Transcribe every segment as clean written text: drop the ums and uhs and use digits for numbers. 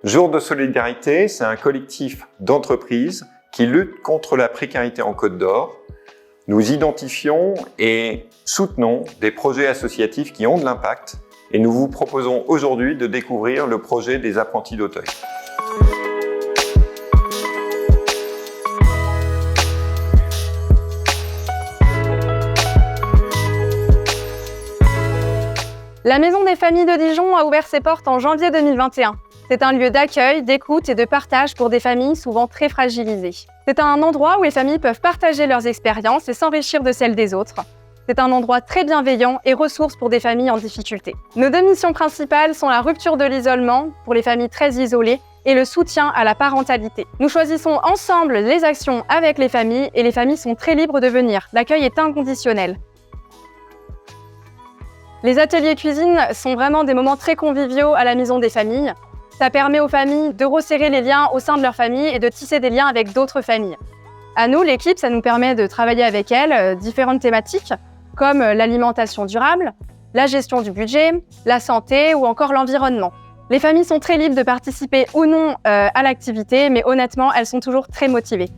Jour de solidarité, c'est un collectif d'entreprises qui lutte contre la précarité en Côte d'Or. Nous identifions et soutenons des projets associatifs qui ont de l'impact et nous vous proposons aujourd'hui de découvrir le projet des apprentis d'Auteuil. La Maison des familles de Dijon a ouvert ses portes en janvier 2021. C'est un lieu d'accueil, d'écoute et de partage pour des familles souvent très fragilisées. C'est un endroit où les familles peuvent partager leurs expériences et s'enrichir de celles des autres. C'est un endroit très bienveillant et ressource pour des familles en difficulté. Nos deux missions principales sont la rupture de l'isolement pour les familles très isolées et le soutien à la parentalité. Nous choisissons ensemble les actions avec les familles et les familles sont très libres de venir. L'accueil est inconditionnel. Les ateliers cuisine sont vraiment des moments très conviviaux à la Maison des familles. Ça permet aux familles de resserrer les liens au sein de leur famille et de tisser des liens avec d'autres familles. À nous, l'équipe, ça nous permet de travailler avec elles différentes thématiques comme l'alimentation durable, la gestion du budget, la santé ou encore l'environnement. Les familles sont très libres de participer ou non à l'activité, mais honnêtement, elles sont toujours très motivées.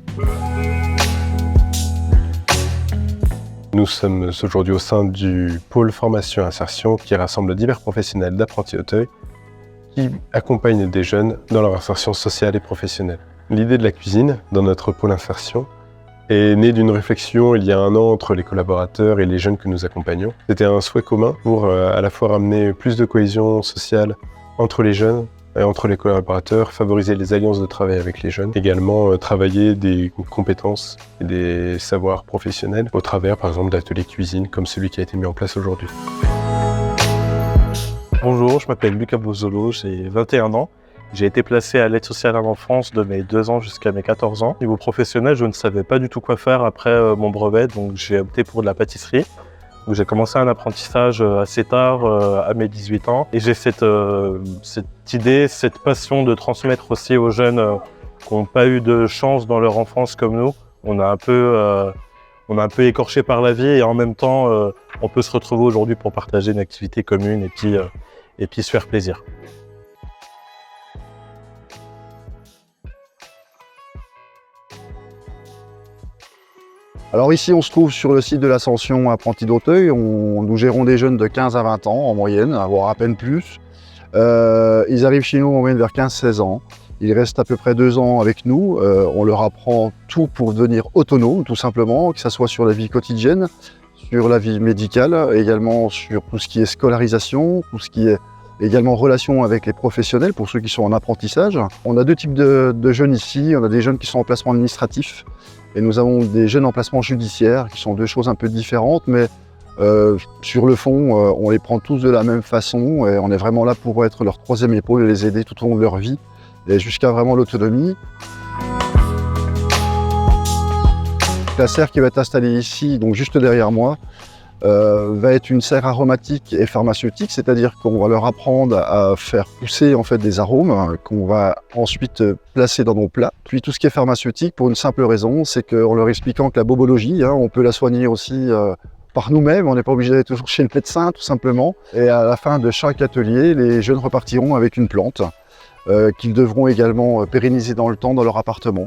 Nous sommes aujourd'hui au sein du pôle formation et insertion qui rassemble divers professionnels d'apprentis Auteuil qui accompagnent des jeunes dans leur insertion sociale et professionnelle. L'idée de la cuisine dans notre pôle insertion est née d'une réflexion il y a 1 an entre les collaborateurs et les jeunes que nous accompagnons. C'était un souhait commun pour à la fois ramener plus de cohésion sociale entre les jeunes et entre les collaborateurs, favoriser les alliances de travail avec les jeunes, également travailler des compétences et des savoirs professionnels au travers par exemple d'ateliers cuisine comme celui qui a été mis en place aujourd'hui. Bonjour, je m'appelle Lucas Bozzolo, j'ai 21 ans. J'ai été placé à l'aide sociale à l'enfance de mes 2 ans jusqu'à mes 14 ans. Niveau professionnel, je ne savais pas du tout quoi faire après mon brevet, donc j'ai opté pour de la pâtisserie. J'ai commencé un apprentissage assez tard, à mes 18 ans. Et j'ai cette idée, cette passion de transmettre aussi aux jeunes qui n'ont pas eu de chance dans leur enfance comme nous. On a un peu écorché par la vie et en même temps, on peut se retrouver aujourd'hui pour partager une activité commune et puis se faire plaisir. Alors ici, on se trouve sur le site de l'Ascension Apprentis d'Auteuil. Nous gérons des jeunes de 15 à 20 ans en moyenne, voire à peine plus. Ils arrivent chez nous en moyenne vers 15-16 ans. Ils restent à peu près 2 ans avec nous. On leur apprend tout pour devenir autonomes, tout simplement, que ce soit sur la vie quotidienne, sur la vie médicale, également sur tout ce qui est scolarisation, tout ce qui est également relation avec les professionnels pour ceux qui sont en apprentissage. On a 2 types de jeunes ici. On a des jeunes qui sont en placement administratif et nous avons des jeunes en placement judiciaire qui sont 2 choses un peu différentes, mais sur le fond, on les prend tous de la même façon et on est vraiment là pour être leur 3e épaule et les aider tout au long de leur vie et jusqu'à vraiment l'autonomie. La serre qui va être installée ici, donc juste derrière moi, va être une serre aromatique et pharmaceutique, c'est-à-dire qu'on va leur apprendre à faire pousser en fait des arômes qu'on va ensuite placer dans nos plats. Puis tout ce qui est pharmaceutique, pour une simple raison, c'est qu'en leur expliquant que la bobologie, on peut la soigner aussi par nous-mêmes, on n'est pas obligé d'aller toujours chez le médecin tout simplement. Et à la fin de chaque atelier, les jeunes repartiront avec une plante qu'ils devront également pérenniser dans le temps dans leur appartement.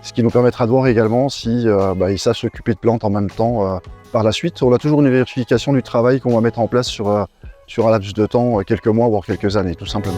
Ce qui nous permettra de voir également si ils savent s'occuper de plantes en même temps par la suite. On a toujours une vérification du travail qu'on va mettre en place sur un laps de temps, quelques mois voire quelques années tout simplement.